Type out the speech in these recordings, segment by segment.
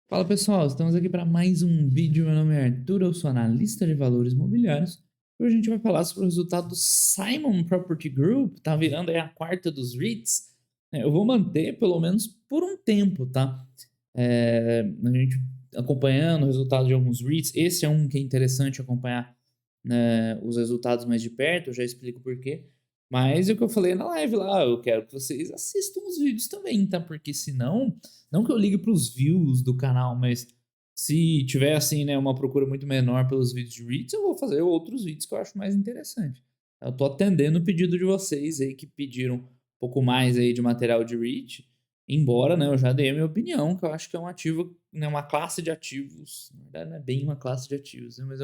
Fala pessoal, estamos aqui para mais um vídeo. Meu nome é Arthur, eu sou analista de valores imobiliários. Hoje a gente vai falar sobre o resultado do Simon Property Group, tá virando aí a quarta dos REITs. Eu vou manter pelo menos por um tempo, tá? A gente acompanhando o resultado de alguns REITs, esse é um que é interessante acompanhar, né, os resultados mais de perto, eu já explico por quê. Mas é o que eu falei na live lá, eu quero que vocês assistam os vídeos também, tá? Porque senão não que eu ligue para os views do canal, mas se tiver assim, né, uma procura muito menor pelos vídeos de REITs, eu vou fazer outros vídeos que eu acho mais interessante. Eu tô atendendo o pedido de vocês aí que pediram um pouco mais aí de material de REIT, embora, né, eu já dei a minha opinião, que eu acho que é um ativo, né, uma classe de ativos, na verdade não é bem uma classe de ativos, né, mas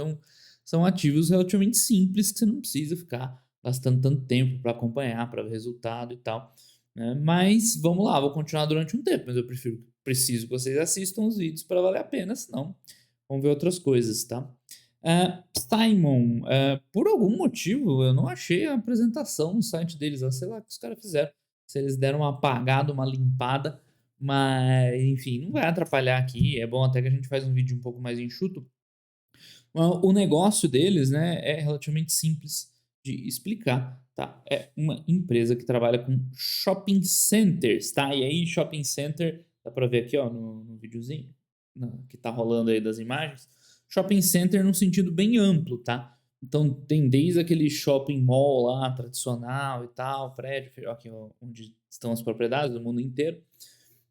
são ativos relativamente simples que você não precisa ficar gastando tanto tempo para acompanhar, para ver resultado e tal, né? Mas vamos lá, vou continuar durante um tempo, mas eu preciso que vocês assistam os vídeos para valer a pena, senão vamos ver outras coisas, tá? Simon, por algum motivo eu não achei a apresentação no site deles, sei lá o que os caras fizeram, se eles deram uma apagada, uma limpada, mas enfim, não vai atrapalhar aqui, é bom até que a gente faz um vídeo um pouco mais enxuto. O negócio deles, né, é relativamente simples de explicar, tá? É uma empresa que trabalha com shopping centers, tá? E aí, shopping center, dá para ver aqui, ó, no videozinho, que tá rolando aí das imagens. Shopping center num sentido bem amplo, tá? Então, tem desde aquele shopping mall lá, tradicional e tal, prédio, aqui ó, onde estão as propriedades do mundo inteiro,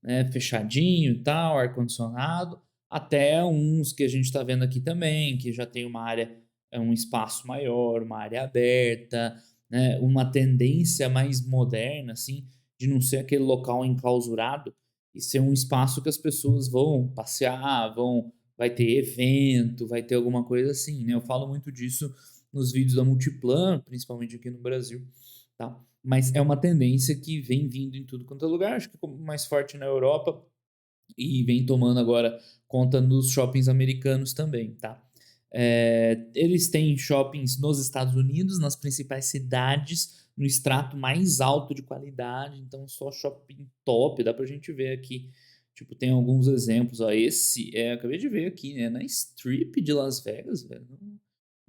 né, fechadinho e tal, ar-condicionado, até uns que a gente está vendo aqui também, que já tem uma área, um espaço maior, uma área aberta, né, uma tendência mais moderna, assim, de não ser aquele local enclausurado e ser um espaço que as pessoas vão passear, vai ter evento, vai ter alguma coisa assim, né? Eu falo muito disso nos vídeos da Multiplan, principalmente aqui no Brasil, tá? Mas é uma tendência que vem vindo em tudo quanto é lugar, acho que mais forte na Europa e vem tomando agora conta nos shoppings americanos também, tá? Eles têm shoppings nos Estados Unidos, nas principais cidades, no extrato mais alto de qualidade, então só shopping top, dá pra gente ver aqui. Tipo, tem alguns exemplos, ó, acabei de ver aqui, né, na Strip de Las Vegas, velho,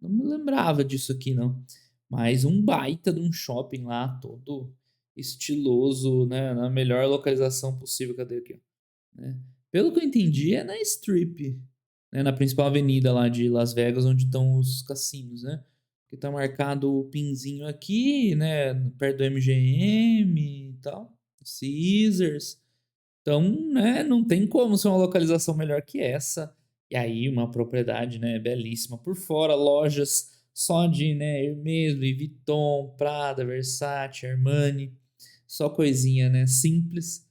não me lembrava disso aqui, não. Mas um baita de um shopping lá, todo estiloso, né? Na melhor localização possível. Cadê aqui? Né? Pelo que eu entendi, é na Strip, né? Na principal avenida lá de Las Vegas, onde estão os cassinos, né? Que tá marcado o pinzinho aqui, né? Perto do MGM e tal. Caesars. Então, né, não tem como ser uma localização melhor que essa. E aí, uma propriedade, né, belíssima por fora, lojas só de, né, Hermès, Louis Vuitton, Prada, Versace, Armani, só coisinha, né, simples,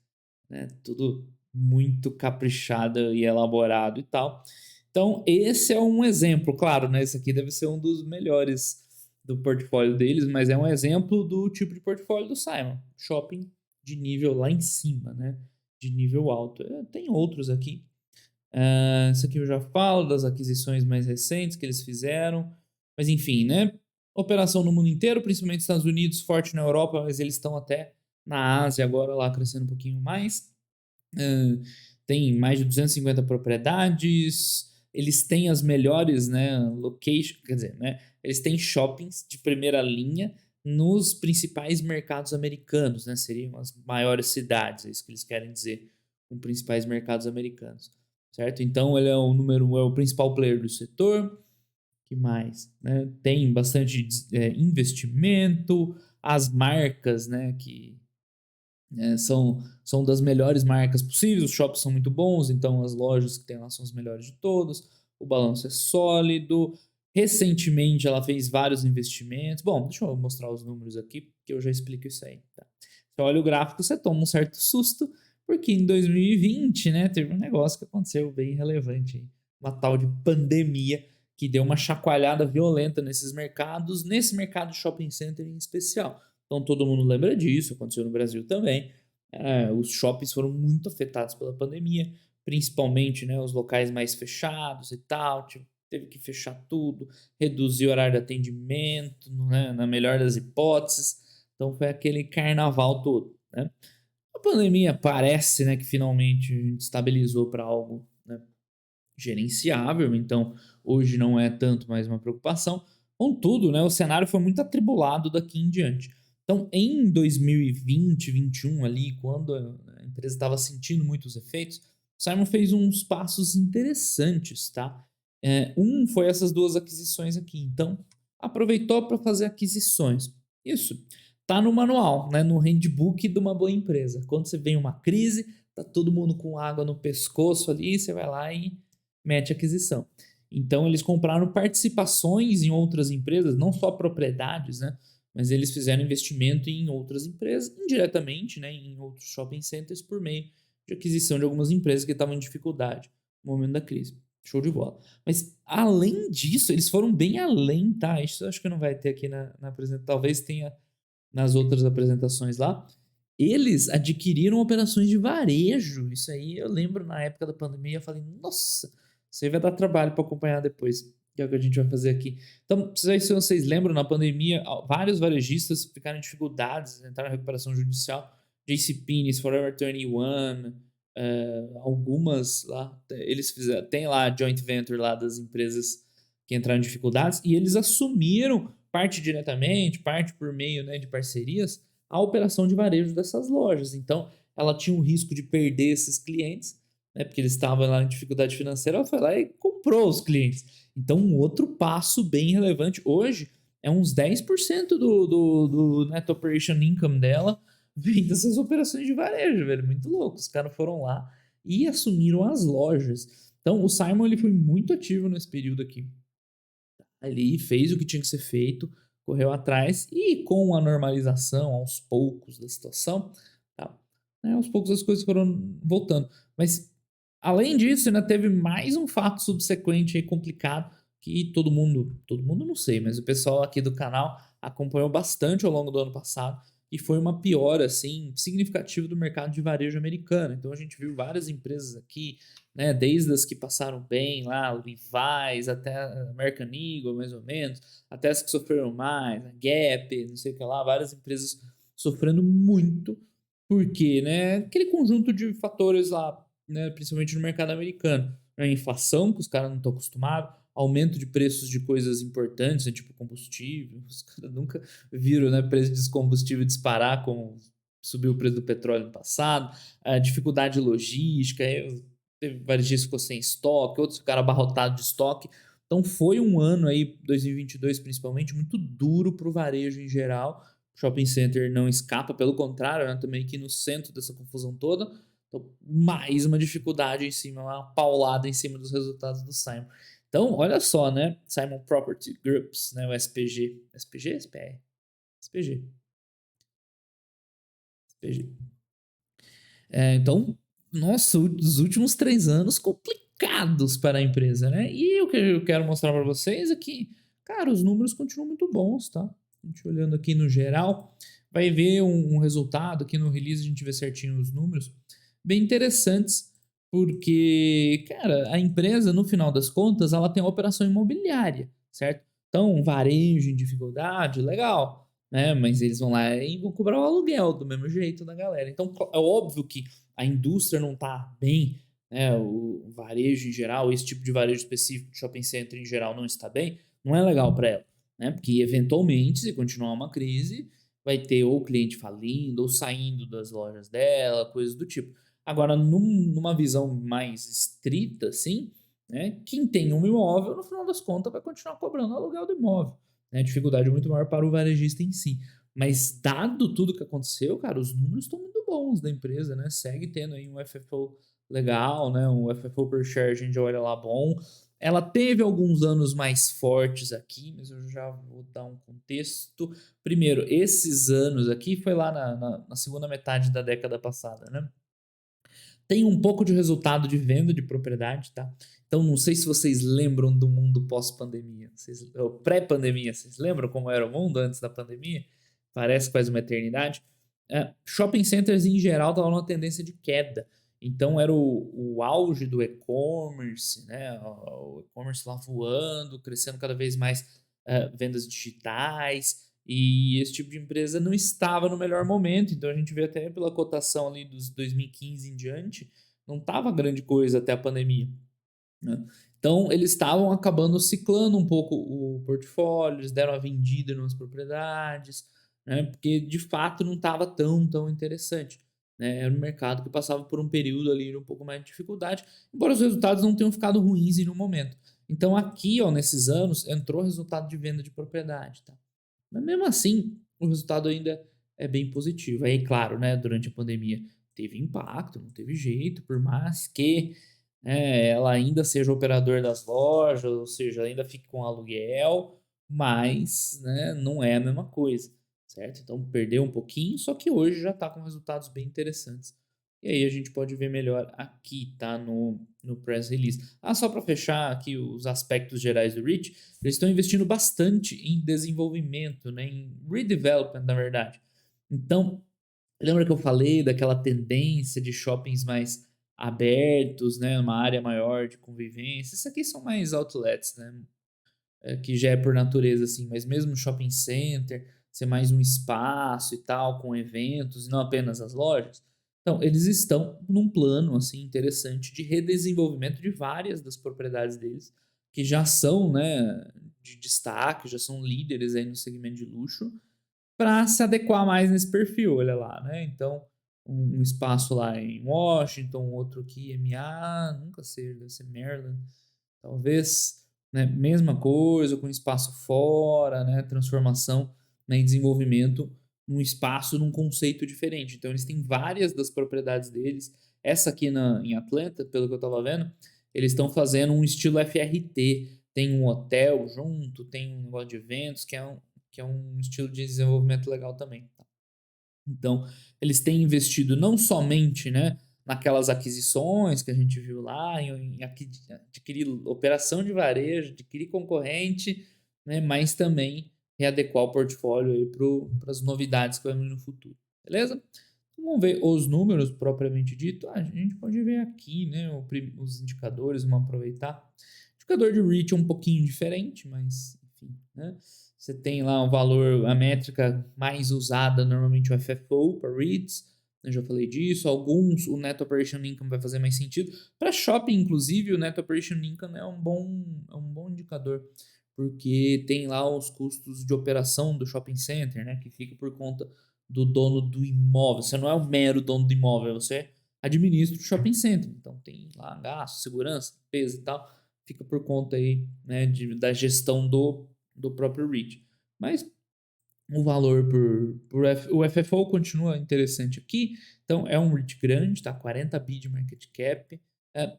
né, tudo muito caprichado e elaborado e tal. Então, esse é um exemplo, claro, né, esse aqui deve ser um dos melhores do portfólio deles, mas é um exemplo do tipo de portfólio do Simon, shopping de nível lá em cima, né? De nível alto. Tem outros aqui. Isso aqui eu já falo das aquisições mais recentes que eles fizeram. Mas enfim, né? Operação no mundo inteiro, principalmente nos Estados Unidos, forte na Europa, mas eles estão até na Ásia agora lá crescendo um pouquinho mais. Ah, Tem mais de 250 propriedades. Eles têm as melhores, né, location, quer dizer, né, eles têm shoppings de primeira linha nos principais mercados americanos, né, seriam as maiores cidades, é isso que eles querem dizer com principais mercados americanos, certo? Então ele é é o principal player do setor. Que mais, né? Tem bastante investimento, as marcas, né, que são das melhores marcas possíveis, os shops são muito bons, então as lojas que tem lá são as melhores de todas, o balanço é sólido. Recentemente ela fez vários investimentos. Bom, deixa eu mostrar os números aqui, que eu já explico isso aí. Tá? Você olha o gráfico, você toma um certo susto, porque em 2020, né, teve um negócio que aconteceu bem relevante, aí, uma tal de pandemia que deu uma chacoalhada violenta nesses mercados, nesse mercado de shopping center em especial. Então todo mundo lembra disso, aconteceu no Brasil também. Os shoppings foram muito afetados pela pandemia, principalmente, né, os locais mais fechados e tal. Tipo, teve que fechar tudo, reduzir o horário de atendimento, né, na melhor das hipóteses. Então foi aquele carnaval todo, né? A pandemia parece, né, que finalmente a gente estabilizou para algo né, gerenciável, então hoje não é tanto mais uma preocupação. Contudo, né, o cenário foi muito atribulado daqui em diante. Então, em 2020, 21 ali, quando a empresa estava sentindo muitos efeitos, o Simon fez uns passos interessantes, tá? Um foi essas duas aquisições aqui. Então, aproveitou para fazer aquisições. Isso tá no manual, né, no handbook de uma boa empresa. Quando você vem uma crise, tá todo mundo com água no pescoço ali, você vai lá e mete aquisição. Então eles compraram participações em outras empresas, não só propriedades, né? Mas eles fizeram investimento em outras empresas, indiretamente, né? Em outros shopping centers por meio de aquisição de algumas empresas que estavam em dificuldade no momento da crise. Show de bola. Mas além disso, eles foram bem além, tá? Isso eu acho que não vai ter aqui na apresentação. Talvez tenha nas outras apresentações lá. Eles adquiriram operações de varejo. Isso aí eu lembro na época da pandemia. Eu falei, nossa, isso aí vai dar trabalho para acompanhar depois, que é o que a gente vai fazer aqui. Então, não sei se vocês lembram, na pandemia, vários varejistas ficaram em dificuldades, entraram em recuperação judicial. JCPenney, Forever 21, algumas lá, eles fizeram, tem lá a joint venture lá das empresas que entraram em dificuldades e eles assumiram parte diretamente, parte por meio, né, de parcerias, a operação de varejo dessas lojas. Então, ela tinha um risco de perder esses clientes, né, porque eles estavam lá em dificuldade financeira, ela foi lá e comprou os clientes. Então, um outro passo bem relevante hoje é uns 10% do Net Operation Income dela vem dessas operações de varejo, velho. Muito louco. Os caras foram lá e assumiram as lojas. Então, o Simon ele foi muito ativo nesse período aqui. Ali fez o que tinha que ser feito, correu atrás e com a normalização aos poucos da situação, tá, né, aos poucos as coisas foram voltando. Mas além disso, ainda teve mais um fato subsequente e complicado que todo mundo não sei, mas o pessoal aqui do canal acompanhou bastante ao longo do ano passado e foi uma piora assim significativa do mercado de varejo americano. Então a gente viu várias empresas aqui, né, desde as que passaram bem lá, Levi's, até a American Eagle, mais ou menos, até as que sofreram mais, a Gap, não sei o que lá, várias empresas sofrendo muito, porque, né, aquele conjunto de fatores lá, né, principalmente no mercado americano, a inflação, que os caras não estão acostumados, aumento de preços de coisas importantes, né, tipo combustível, os caras nunca viram, né, preço de combustível disparar como subiu o preço do petróleo no passado, a dificuldade logística, teve varejistas que ficou sem estoque, outros ficaram abarrotados de estoque. Então foi um ano aí, 2022 principalmente, muito duro para o varejo em geral. O shopping center não escapa, pelo contrário, né, também aqui no centro dessa confusão toda. Então, mais uma dificuldade em cima, uma paulada em cima dos resultados do Simon. Então, olha só, né? Simon Property Groups, né? O SPG. SPG? SPR? SPG. SPG. Então, nossa, os últimos 3 anos complicados para a empresa, né? E o que eu quero mostrar para vocês é que, cara, os números continuam muito bons, tá? A gente olhando aqui no geral, vai ver um resultado aqui no release, a gente vê certinho os números, bem interessantes, porque, cara, a empresa, no final das contas, ela tem uma operação imobiliária, certo? Então, um varejo em dificuldade, legal, né? Mas eles vão lá e vão cobrar o aluguel do mesmo jeito da galera. Então, é óbvio que a indústria não está bem, né? O varejo em geral, esse tipo de varejo específico de shopping center em geral não está bem, não é legal para ela, né? Porque eventualmente, se continuar uma crise, vai ter ou cliente falindo ou saindo das lojas dela, coisas do tipo. Agora, numa visão mais estrita, assim, né? Quem tem um imóvel, no final das contas, vai continuar cobrando o aluguel do imóvel, né? Dificuldade muito maior para o varejista em si. Mas dado tudo que aconteceu, cara, os números estão muito bons da empresa, né? Segue tendo aí um FFO legal, né? Um FFO per share, a gente olha lá bom. Ela teve alguns anos mais fortes aqui, mas eu já vou dar um contexto. Primeiro, esses anos aqui foi lá na segunda metade da década passada, né? Tem um pouco de resultado de venda de propriedade, tá? Então, não sei se vocês lembram do mundo pós-pandemia, ou pré-pandemia, vocês lembram como era o mundo antes da pandemia? Parece quase uma eternidade. Shopping centers em geral estavam numa tendência de queda. Então, era o auge do e-commerce, né? O e-commerce lá voando, crescendo cada vez mais, vendas digitais. E esse tipo de empresa não estava no melhor momento, então a gente vê até pela cotação ali dos 2015 em diante, não estava grande coisa até a pandemia. né. Então, eles estavam acabando ciclando um pouco o portfólio, eles deram uma vendida em umas propriedades, né, porque de fato não estava tão interessante, né. Era um mercado que passava por um período ali de um pouco mais de dificuldade, embora os resultados não tenham ficado ruins em nenhum momento. Então aqui, ó, nesses anos, entrou resultado de venda de propriedade, tá. Mas mesmo assim, o resultado ainda é bem positivo. Aí, claro, né, durante a pandemia teve impacto, não teve jeito, por mais que, ela ainda seja operador das lojas, ou seja, ainda fique com aluguel, mas, né, não é a mesma coisa, certo? Então perdeu um pouquinho, só que hoje já está com resultados bem interessantes. E aí a gente pode ver melhor aqui, tá, no press release. Ah, só para fechar aqui os aspectos gerais do REIT, eles estão investindo bastante em desenvolvimento, né, em redevelopment, na verdade. Então, lembra que eu falei daquela tendência de shoppings mais abertos, né, uma área maior de convivência? Isso aqui são mais outlets, né, que já é por natureza assim, mas mesmo shopping center, ser mais um espaço e tal, com eventos e não apenas as lojas. Então, eles estão num plano assim interessante de redesenvolvimento de várias das propriedades deles, que já são, né, de destaque, já são líderes aí no segmento de luxo, para se adequar mais nesse perfil, olha lá, né? Então, um espaço lá em Washington, outro aqui em MA, nunca sei, deve ser Maryland, talvez, né? Mesma coisa, com espaço fora, né? Transformação, né? Em desenvolvimento, num espaço, num conceito diferente. Então, eles têm várias das propriedades deles. Essa aqui em Atlanta, pelo que eu estava vendo, eles estão fazendo um estilo FRT. Tem um hotel junto, tem um negócio de eventos, que é um estilo de desenvolvimento legal também. Tá? Então, eles têm investido não somente, né, naquelas aquisições que a gente viu lá, em adquirir operação de varejo, adquirir concorrente, né, mas também readequar o portfólio para as novidades que vai vir no futuro. Beleza? Então, vamos ver os números propriamente dito. A gente pode ver aqui, né, os indicadores, vamos aproveitar. O indicador de reach é um pouquinho diferente, mas enfim, né? Você tem lá um valor, a métrica mais usada, normalmente o FFO para REITs, eu já falei disso. Alguns, o Net Operation Income vai fazer mais sentido. Para shopping, inclusive, o Net Operation Income é um bom indicador, porque tem lá os custos de operação do shopping center, né, que fica por conta do dono do imóvel. Você não é o mero dono do imóvel, você administra o shopping center. Então tem lá gasto, segurança, peso e tal. Fica por conta aí, né, da gestão do próprio REIT. Mas o valor o FFO continua interessante aqui. Então é um REIT grande, tá? 40 bi de market cap.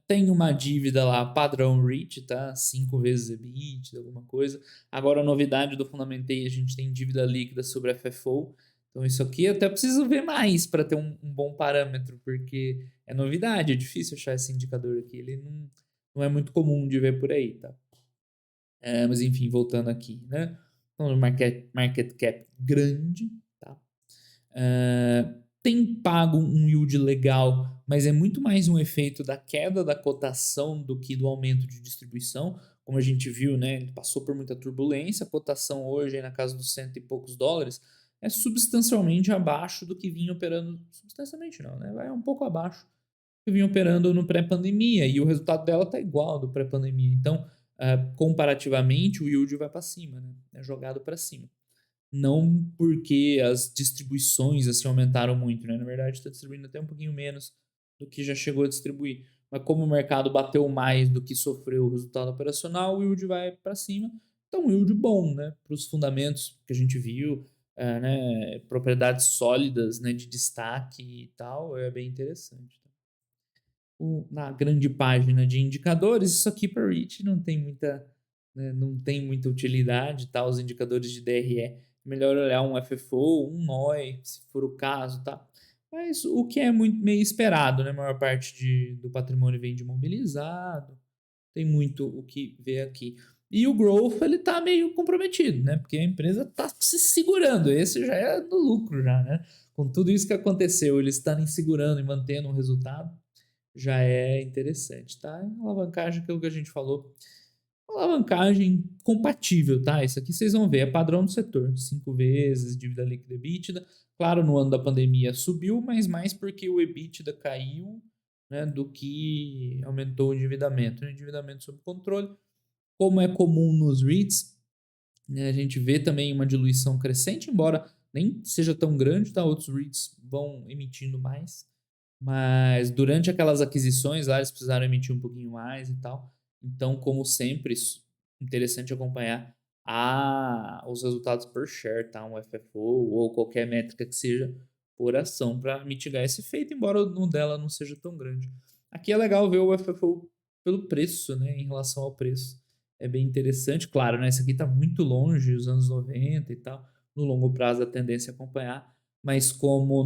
Tem uma dívida lá padrão REIT, tá? 5 vezes EBITDA, alguma coisa. Agora a novidade do Fundamentei, a gente tem dívida líquida sobre FFO. Então isso aqui eu até preciso ver mais para ter um bom parâmetro, porque é novidade, é difícil achar esse indicador aqui. Ele não é muito comum de ver por aí, tá? Mas enfim, voltando aqui, né? Então, market cap grande, tá? Tem pago um yield legal, mas é muito mais um efeito da queda da cotação do que do aumento de distribuição. Como a gente viu, né? Ele passou por muita turbulência. A cotação hoje é na casa dos cento e poucos dólares. É substancialmente abaixo do que vinha operando. Substancialmente não, né? Vai um pouco abaixo que vinha operando no pré-pandemia e o resultado dela tá igual ao do pré-pandemia. Então, comparativamente, o yield vai para cima, né? É jogado para cima. Não porque as distribuições assim aumentaram muito, né? Na verdade, está distribuindo até um pouquinho menos do que já chegou a distribuir. Mas como o mercado bateu mais do que sofreu o resultado operacional, o yield vai para cima. Então, um yield bom, né? Para os fundamentos que a gente viu, né? Propriedades sólidas, né? De destaque e tal, é bem interessante. Na grande página de indicadores, isso aqui para REIT não tem muita, né, não tem muita utilidade, tá? Os indicadores de DRE, melhor olhar um FFO, um NOI, se for o caso, tá? Mas o que é muito meio esperado, né? A maior parte do patrimônio vem de imobilizado, tem muito o que ver aqui. E o growth, ele tá meio comprometido, né? Porque a empresa tá se segurando, esse já é do lucro já, né? Com tudo isso que aconteceu, eles estarem segurando e mantendo o resultado, já é interessante, tá? Alavancagem, aquilo que a gente falou, alavancagem compatível, tá? Isso aqui vocês vão ver, é padrão do setor, 5 vezes dívida líquida EBITDA. Claro, no ano da pandemia subiu, mas mais porque o EBITDA caiu né, do que aumentou o endividamento. O endividamento sob controle, como é comum nos REITs, né, a gente vê também uma diluição crescente, embora nem seja tão grande, tá? Outros REITs vão emitindo mais, mas durante aquelas aquisições lá eles precisaram emitir um pouquinho mais e tal. Então, como sempre, interessante acompanhar os resultados per share, tá? Um FFO ou qualquer métrica que seja por ação para mitigar esse efeito, embora o dela não seja tão grande. Aqui é legal ver o FFO pelo preço, né, em relação ao preço. É bem interessante, claro, né? Isso aqui está muito longe, os anos 90 e tal. No longo prazo, a tendência é acompanhar, mas como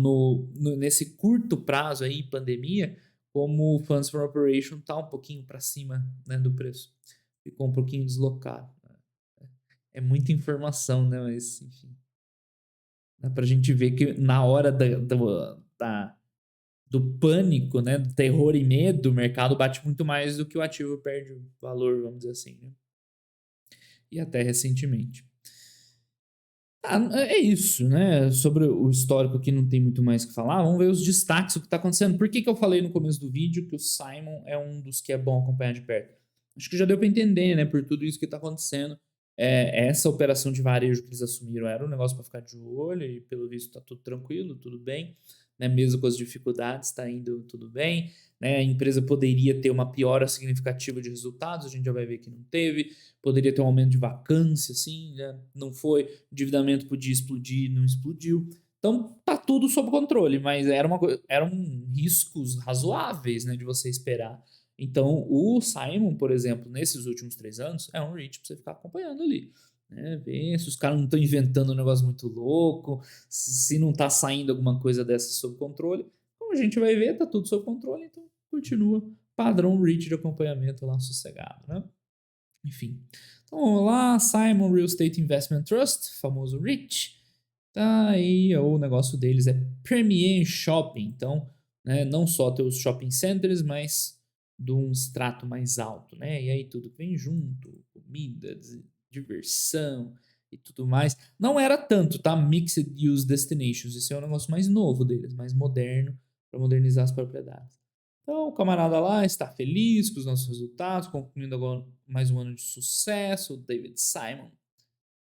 nesse curto prazo aí, pandemia, como o Funds from Operation tá um pouquinho para cima, né, do preço. Ficou um pouquinho deslocado. É muita informação, né? Mas, enfim, dá pra gente ver que na hora do pânico, né? Do terror e medo, o mercado bate muito mais do que o ativo perde valor, vamos dizer assim, né? E até recentemente. É isso, né? Sobre o histórico aqui não tem muito mais o que falar. Vamos ver os destaques, o que está acontecendo. Por que eu falei no começo do vídeo que o Simon é um dos que é bom acompanhar de perto? Acho que já deu para entender, né? Por tudo isso que está acontecendo. Essa operação de varejo que eles assumiram era um negócio para ficar de olho e, pelo visto, está tudo tranquilo, tudo bem. Né? Mesmo com as dificuldades, está indo tudo bem. Né? A empresa poderia ter uma piora significativa de resultados, a gente já vai ver que não teve. Poderia ter um aumento de vacância, assim, né? Não foi. O endividamento podia explodir, não explodiu. Então tá tudo sob controle, mas eram riscos razoáveis, né, de você esperar. Então o Simon, por exemplo, nesses últimos 3 anos, é um REIT para você ficar acompanhando ali. Né? Ver se os caras não estão inventando um negócio muito louco, se não tá saindo alguma coisa dessa sob controle. Como a gente vai ver, tá tudo sob controle, então continua padrão REIT de acompanhamento lá sossegado, né? Enfim. Então vamos lá, Simon Real Estate Investment Trust, famoso REIT. Tá aí, o negócio deles é Premier Shopping. Então, né, não só ter os shopping centers, mas de um extrato mais alto, né? E aí tudo que vem junto, comida, diversão e tudo mais. Não era tanto, tá? Mixed Use Destinations. Esse é um negócio mais novo deles, mais moderno, para modernizar as propriedades. Então, o camarada lá está feliz com os nossos resultados, concluindo agora mais um ano de sucesso. O David Simon.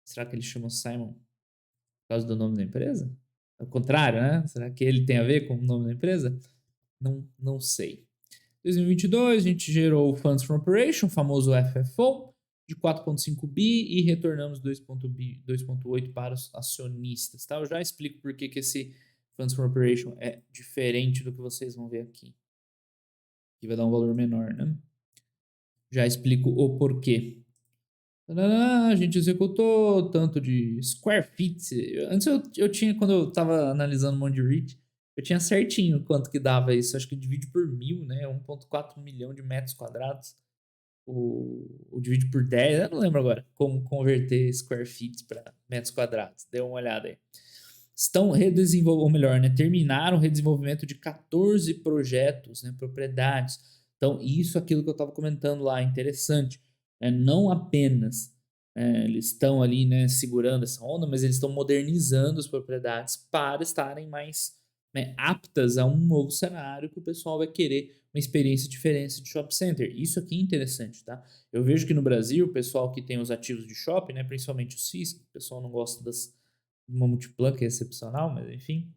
Será que ele chama Simon por causa do nome da empresa? Ao contrário, né? Será que ele tem a ver com o nome da empresa? Não sei. 2022, a gente gerou o Funds from Operation, o famoso FFO, de 4,5 bi e retornamos 2,8 para os acionistas. Tá? Eu já explico por que esse Funds from Operation é diferente do que vocês vão ver aqui. Que vai dar um valor menor, né? Já explico o porquê. A gente executou tanto de square feet. Antes eu tinha, quando eu tava analisando um monte de REIT, eu tinha certinho quanto que dava isso. Acho que divide por 1.000, né? 1,4 milhão de metros quadrados. O divide por 10, eu não lembro agora como converter square feet para metros quadrados. Dê uma olhada aí. Estão redesenvolvendo, ou melhor, né, terminaram o redesenvolvimento de 14 projetos, né, propriedades. Então, isso é aquilo que eu estava comentando lá, interessante. Não apenas eles estão ali, né, segurando essa onda, mas eles estão modernizando as propriedades para estarem mais, né, aptas a um novo cenário que o pessoal vai querer uma experiência diferente de shopping center. Isso aqui é interessante, tá? Eu vejo que no Brasil, o pessoal que tem os ativos de shopping, né, principalmente os FIIs, o pessoal não gosta uma Multiplan que é excepcional, mas enfim.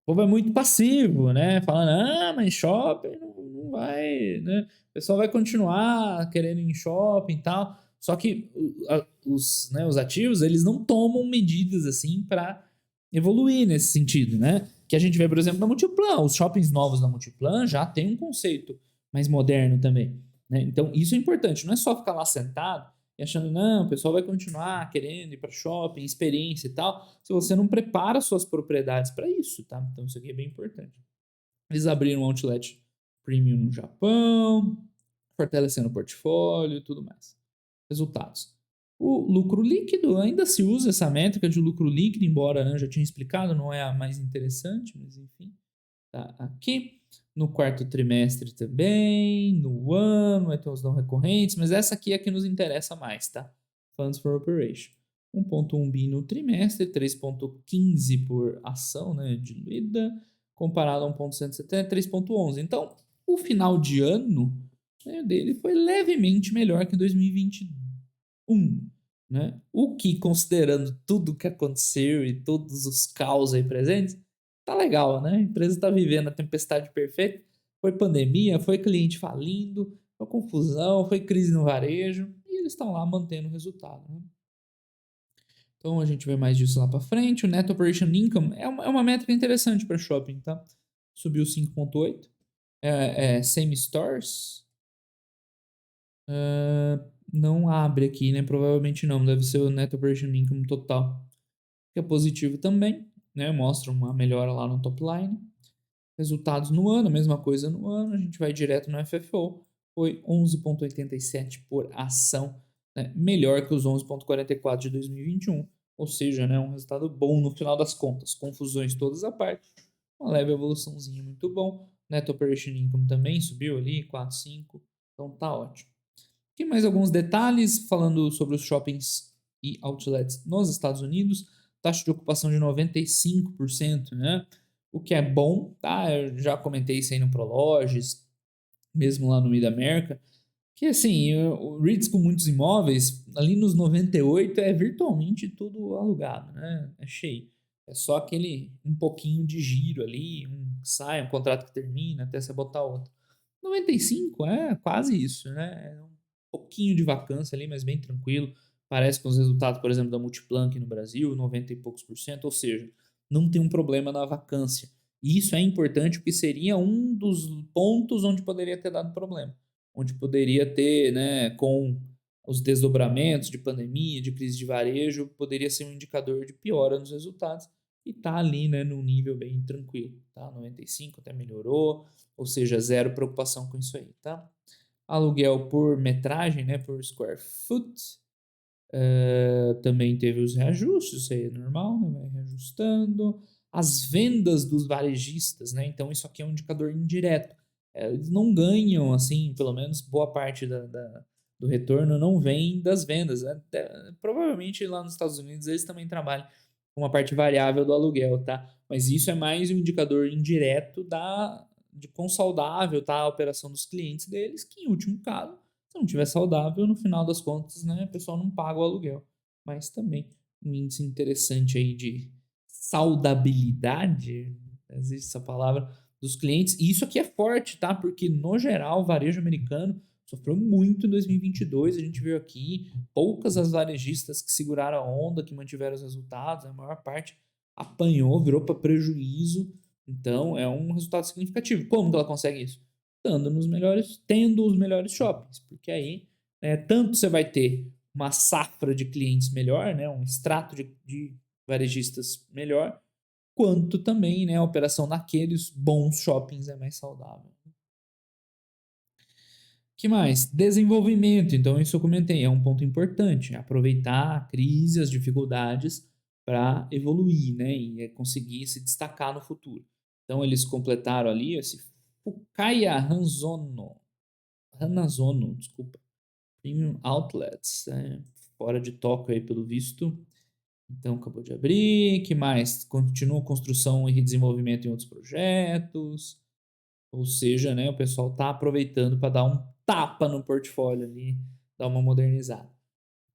O povo é muito passivo, né? Falando, mas shopping não vai, né? O pessoal vai continuar querendo ir em shopping e tal. Só que os ativos, eles não tomam medidas assim para evoluir nesse sentido, né? Que a gente vê, por exemplo, na Multiplan. Os shoppings novos da Multiplan já tem um conceito mais moderno também, né? Então, isso é importante. Não é só ficar lá sentado e achando, não, o pessoal vai continuar querendo ir para shopping, experiência e tal, se você não prepara suas propriedades para isso, tá? Então isso aqui é bem importante. Eles abriram um outlet premium no Japão, fortalecendo o portfólio e tudo mais. Resultados. O lucro líquido, ainda se usa essa métrica de lucro líquido, embora eu já tinha explicado, não é a mais interessante, mas enfim, tá aqui. No quarto trimestre também, no ano, vai ter os não recorrentes, mas essa aqui é a que nos interessa mais, tá? Funds for Operation. 1,1 bi no trimestre, 3,15 por ação, né, diluída, comparado a 1,170, 3,11. Então, O final de ano, né, dele foi levemente melhor que 2021, né? O que, considerando tudo que aconteceu e todos os caos aí presentes, tá legal, né? A empresa tá vivendo a tempestade perfeita. Foi pandemia, foi cliente falindo, foi confusão, foi crise no varejo e eles estão lá mantendo o resultado, né? Então a gente vê mais disso lá para frente. O Net Operation Income é uma métrica interessante para shopping, tá? Subiu 5,8. Same stores. Não abre aqui, né? Provavelmente não. Deve ser o Net Operation Income total. Que é positivo também, né? Mostra uma melhora lá no top line. Resultados no ano, mesma coisa no ano. A gente vai direto no FFO. Foi 11,87 por ação, né? Melhor que os 11,44 de 2021. Ou seja, né? Um resultado bom no final das contas. Confusões todas à parte. Uma leve evoluçãozinha muito bom. Net Operation Income também subiu ali, 4,5. Então tá ótimo. Aqui mais alguns detalhes falando sobre os shoppings e outlets nos Estados Unidos. Taxa de ocupação de 95%, né? O que é bom, tá? Eu já comentei isso aí no Prologes, mesmo lá no Mid-America, que assim, o REITs com muitos imóveis, ali nos 98 é virtualmente tudo alugado, né? É cheio. É só aquele um pouquinho de giro ali, um sai, um contrato que termina, até você botar outro. 95 é quase isso, né? É um pouquinho de vacância ali, mas bem tranquilo. Parece com os resultados, por exemplo, da Multiplan aqui no Brasil, 90 e poucos por cento, ou seja, não tem um problema na vacância. E isso é importante porque seria um dos pontos onde poderia ter dado problema, onde poderia ter, né, com os desdobramentos de pandemia, de crise de varejo, poderia ser um indicador de piora nos resultados e tá ali, né, num nível bem tranquilo, tá? 95 até melhorou, ou seja, zero preocupação com isso aí, tá? Aluguel por metragem, né, por square foot, também teve os reajustes, isso aí é normal, né, vai reajustando. As vendas dos varejistas, né, então isso aqui é um indicador indireto. Eles não ganham, assim, pelo menos boa parte do retorno não vem das vendas, né? Provavelmente lá nos Estados Unidos eles também trabalham com uma parte variável do aluguel, tá? Mas isso é mais um indicador indireto de quão saudável tá a operação dos clientes deles, que em último caso, se não tiver saudável, no final das contas, né, o pessoal não paga o aluguel. Mas também um índice interessante aí de saudabilidade, existe essa palavra, dos clientes. E isso aqui é forte, tá? Porque, no geral, o varejo americano sofreu muito em 2022. A gente viu aqui poucas as varejistas que seguraram a onda, que mantiveram os resultados. A maior parte apanhou, virou para prejuízo. Então, é um resultado significativo. Como que ela consegue isso? Tendo os melhores shoppings. Porque aí, tanto você vai ter uma safra de clientes melhor, né? Um extrato de varejistas melhor, quanto também, né, a operação naqueles bons shoppings é mais saudável. Que mais? Desenvolvimento. Então, isso eu comentei, é um ponto importante. Aproveitar a crise, as dificuldades para evoluir, né? E conseguir se destacar no futuro. Então, eles completaram ali esse Fukaya Hanazono, desculpa, Premium Outlets, fora de Tóquio aí pelo visto. Então, acabou de abrir. Que mais? Continua construção e desenvolvimento em outros projetos. Ou seja, né, o pessoal está aproveitando para dar um tapa no portfólio ali, dar uma modernizada.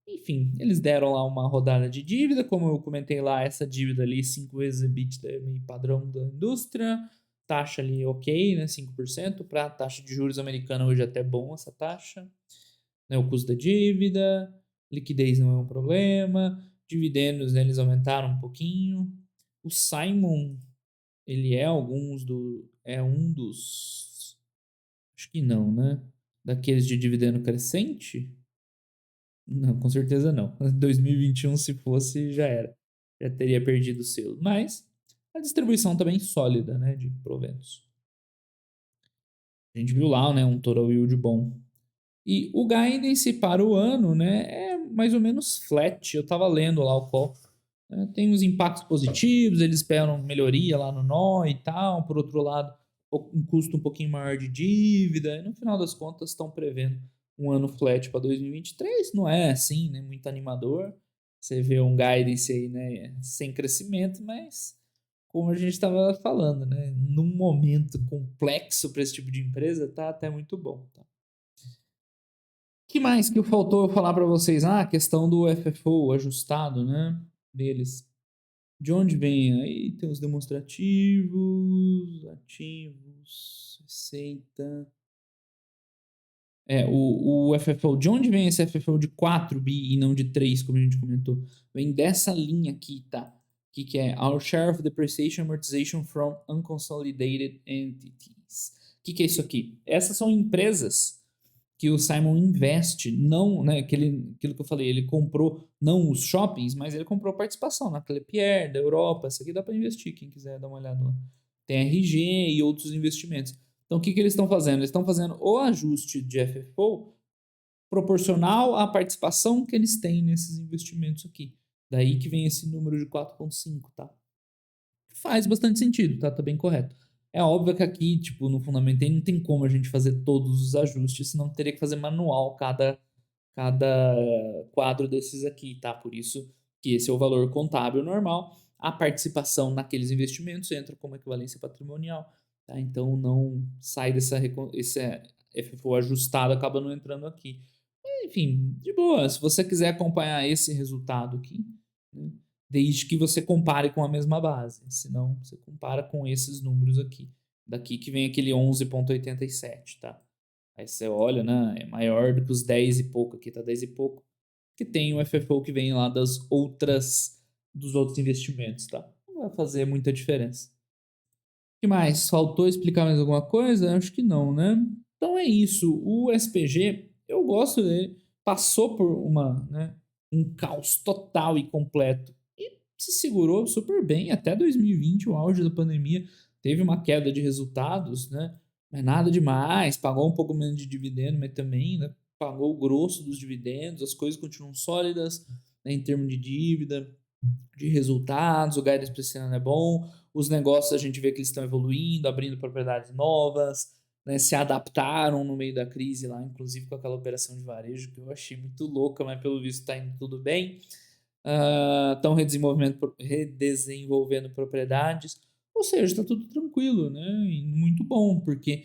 Enfim, eles deram lá uma rodada de dívida, como eu comentei lá, essa dívida ali, 5 vezes EBITDA é meio padrão da indústria, taxa ali ok, né, 5%, para a taxa de juros americana hoje é até bom essa taxa, né, o custo da dívida, liquidez não é um problema, dividendos, né, eles aumentaram um pouquinho, o Simon, ele é um dos, acho que não, né, daqueles de dividendo crescente. Não, com certeza não. 2021, se fosse, já era. Já teria perdido o selo. Mas a distribuição também sólida, né, de proventos. A gente viu lá, né, um total yield bom. E o guidance para o ano, né, é mais ou menos flat. Eu estava lendo lá o call. Tem uns impactos positivos, eles esperam melhoria lá no nó e tal. Por outro lado, um custo um pouquinho maior de dívida. E no final das contas, estão prevendo um ano flat para 2023. Não é assim, né, muito animador. Você vê um guidance aí, né, sem crescimento, mas como a gente estava falando, né? Num momento complexo para esse tipo de empresa, tá até muito bom, tá? Que mais que faltou eu falar para vocês? Ah, a questão do FFO ajustado, né? Deles. De onde vem? Aí tem os demonstrativos, ativos, receita. O FFO. De onde vem esse FFO de 4 bi e não de 3, como a gente comentou? Vem dessa linha aqui, tá? Que é Our Share of Depreciation and Amortization from Unconsolidated Entities. Que é isso aqui? Essas são empresas que o Simon investe, não, né, aquilo que eu falei, ele comprou não os shoppings, mas ele comprou participação na Klépierre, da Europa, isso aqui dá para investir, quem quiser dar uma olhada lá. Tem RG e outros investimentos. Então, o que eles estão fazendo? Eles estão fazendo o ajuste de FFO proporcional à participação que eles têm nesses investimentos aqui. Daí que vem esse número de 4,5, tá? Faz bastante sentido, tá? Tá bem correto. É óbvio que aqui, tipo, no Fundamentem não tem como a gente fazer todos os ajustes, senão teria que fazer manual cada quadro desses aqui, tá? Por isso que esse é o valor contábil normal. A participação naqueles investimentos entra como equivalência patrimonial, tá? Então não sai esse FFO ajustado, acaba não entrando aqui. Enfim, de boa. Se você quiser acompanhar esse resultado aqui, né, desde que você compare com a mesma base. Senão, você compara com esses números aqui. Daqui que vem aquele 11,87, tá? Aí você olha, né? É maior do que os 10 e pouco aqui, tá 10 e pouco. Que tem o FFO que vem lá dos outros investimentos, tá? Não vai fazer muita diferença. O que mais? Faltou explicar mais alguma coisa? Acho que não, né? Então é isso. O SPG, eu gosto dele. Passou por né, um caos total e completo. E se segurou super bem até 2020, o auge da pandemia. Teve uma queda de resultados, né? Mas nada demais. Pagou um pouco menos de dividendo, mas também, né, pagou o grosso dos dividendos. As coisas continuam sólidas, né, em termos de dívida, de resultados. O guidance para esse ano é bom. Os negócios a gente vê que eles estão evoluindo, abrindo propriedades novas, né, se adaptaram no meio da crise lá, inclusive com aquela operação de varejo que eu achei muito louca, mas pelo visto está indo tudo bem. Estão redesenvolvendo propriedades, ou seja, está tudo tranquilo, né? E muito bom, porque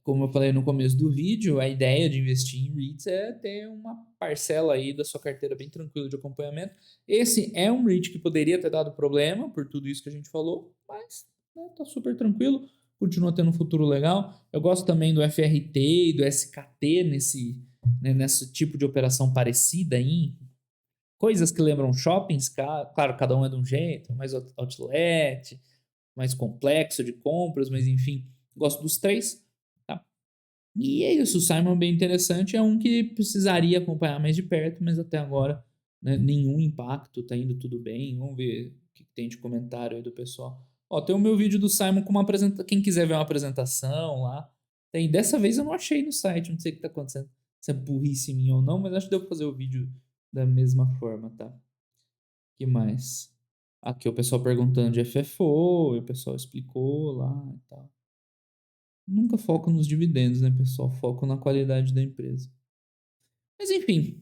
como eu falei no começo do vídeo, a ideia de investir em REITs é ter uma parcela aí da sua carteira bem tranquila de acompanhamento. Esse é um REIT que poderia ter dado problema por tudo isso que a gente falou, mas né, tá super tranquilo, continua tendo um futuro legal. Eu gosto também do FRT e do SKT nesse tipo de operação parecida aí. Coisas que lembram shoppings, claro, cada um é de um jeito, mais outlet, mais complexo de compras, mas enfim, gosto dos três. Tá? E é isso, o Simon é bem interessante, é um que precisaria acompanhar mais de perto, mas até agora né, nenhum impacto, tá indo tudo bem. Vamos ver o que tem de comentário aí do pessoal. Ó, tem o meu vídeo do Simon com uma apresentação, quem quiser ver uma apresentação lá. Tem, dessa vez eu não achei no site, não sei o que tá acontecendo, se é burrice minha ou não, mas acho que deu pra fazer o vídeo da mesma forma, tá? Que mais? Aqui o pessoal perguntando de FFO, e o pessoal explicou lá e tal. Nunca foco nos dividendos, né, pessoal? Foco na qualidade da empresa. Mas enfim,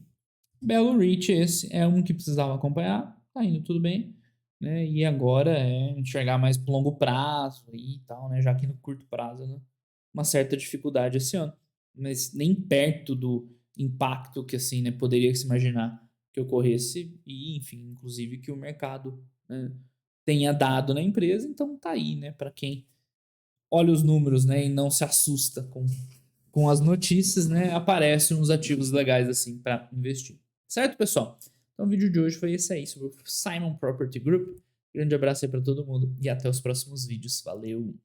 belo reach esse. É um que precisava acompanhar. Tá indo tudo bem. Né? E agora é enxergar mais pro longo prazo e tal, né? Já que no curto prazo, né? Uma certa dificuldade esse ano. Mas nem perto do impacto que assim, né, poderia se imaginar que ocorresse. E, enfim, inclusive que o mercado né, tenha dado na empresa. Então tá aí, né? Para quem olha os números, né, e não se assusta com as notícias, né, aparecem uns ativos legais assim para investir. Certo, pessoal? Então o vídeo de hoje foi esse aí sobre o Simon Property Group. Grande abraço aí para todo mundo e até os próximos vídeos. Valeu!